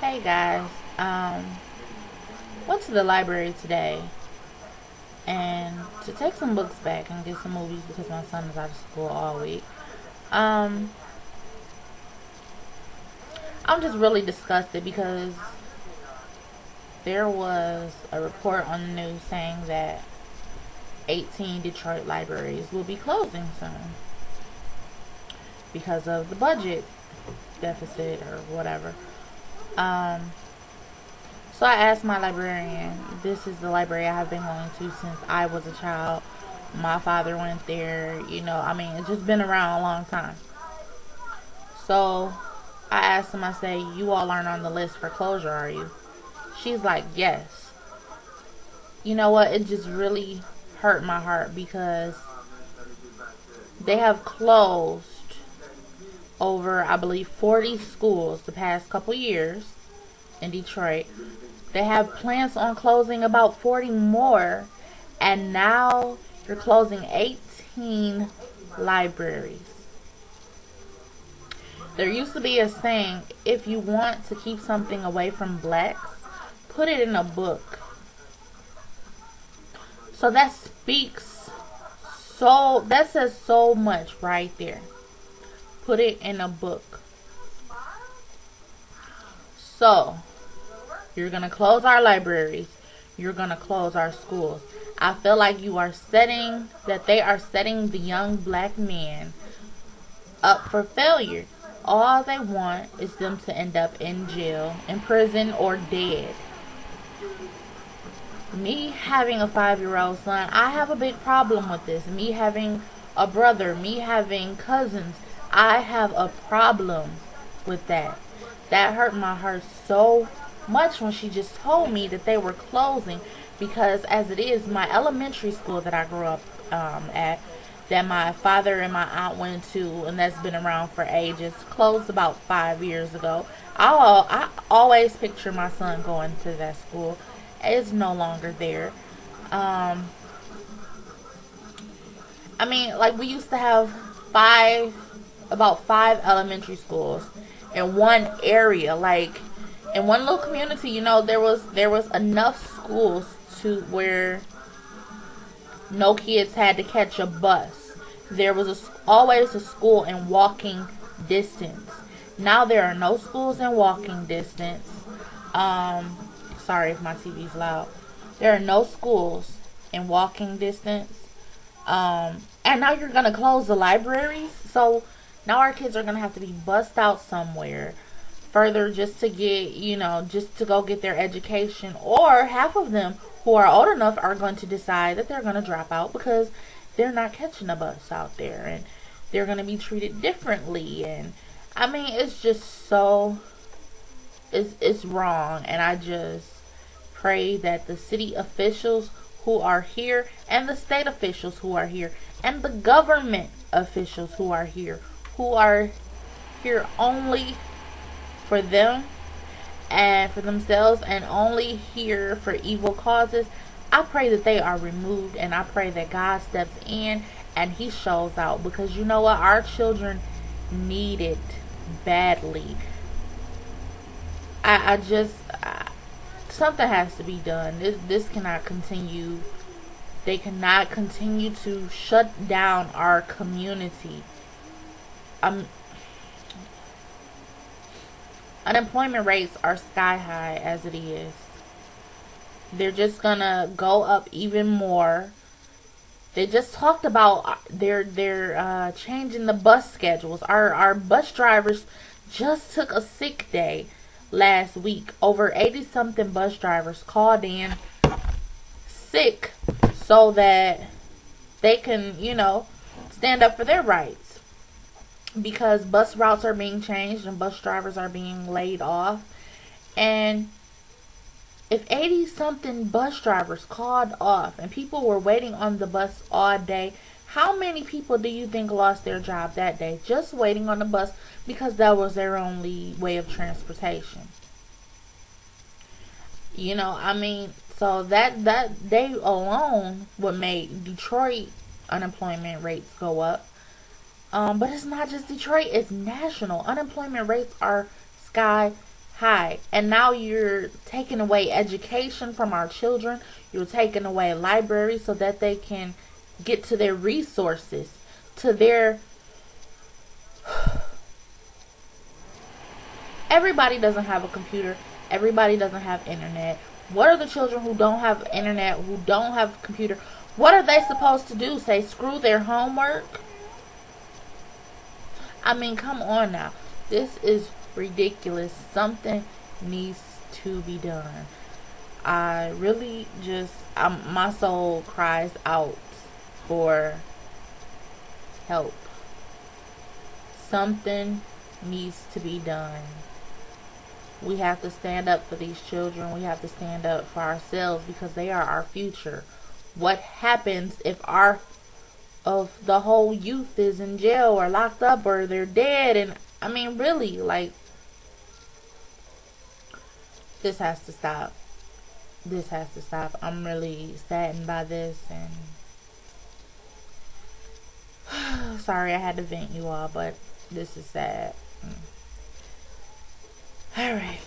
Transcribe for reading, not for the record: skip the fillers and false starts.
Hey guys, went to the library today and to take some books back and get some movies because my son is out of school all week. Um, I'm just really disgusted because there was a report on the news saying that 18 Detroit libraries will be closing soon because of the budget deficit or whatever. Um, So I asked my librarian, this is the library I have been going to since I was a child. My father went there, it's just been around a long time. So I asked him, I say, you all aren't on the list for closure, are you? She's like, yes. You know what? It just really hurt my heart because they have closed over, I believe, 40 schools the past couple years in Detroit. They have plans on closing about 40 more, and now you're closing 18 libraries. There used to be a saying, if you want to keep something away from blacks, put it in a book. So that says so much right there. Put it in a book. So, you're going to close our libraries. You're going to close our schools. I feel like they are setting the young black men up for failure. All they want is them to end up in jail, in prison, or dead. Me having a 5-year-old son, I have a big problem with this. Me having a brother, me having cousins, I have a problem with that. That hurt my heart so much when she just told me that they were closing, because as it is, my elementary school that I grew up at, that my father and my aunt went to, and that's been around for ages, closed about 5 years ago. I always picture my son going to that school. It's no longer there. Like, we used to have about five elementary schools in one area. Like, in one little community, there was enough schools to where no kids had to catch a bus. There was always a school in walking distance. Now there are no schools in walking distance. Sorry if my TV's loud. There are no schools in walking distance. And now you're gonna close the libraries. So now our kids are gonna have to be bussed out somewhere further just to just to go get their education. Or half of them who are old enough are going to decide that they're going to drop out because they're not catching a bus out there, and they're going to be treated differently. And it's just it's wrong. And I just pray that the city officials who are here, and the state officials who are here, and the government officials who are here only for them and for themselves, and only here for evil causes, I pray that they are removed, and I pray that God steps in and he shows out, because you know what, our children need it badly. Something has to be done. This cannot continue. They cannot continue to shut down our community. Unemployment rates are sky high as it is. They're just gonna go up even more. They just talked about they're changing the bus schedules. Our bus drivers just took a sick day last week. Over 80 something bus drivers called in sick so that they can, stand up for their rights, because bus routes are being changed and bus drivers are being laid off. And if 80 something bus drivers called off and people were waiting on the bus all day, how many people do you think lost their job that day just waiting on the bus because that was their only way of transportation? So that day alone would make Detroit unemployment rates go up. But it's not just Detroit, it's national. Unemployment rates are sky high. And now you're taking away education from our children. You're taking away libraries so that they can get to their resources, to their... Everybody doesn't have a computer. Everybody doesn't have internet. What are the children who don't have internet, who don't have a computer? What are they supposed to do? Say screw their homework? I mean, come on now. This is ridiculous. Something needs to be done. I really just, my soul cries out for help. Something needs to be done. We have to stand up for these children. We have to stand up for ourselves because they are our future. What happens if the whole youth is in jail or locked up or they're dead? And I mean, really, like, this has to stop. This has to stop. I'm really saddened by this, and sorry I had to vent, you all, but this is sad. All right.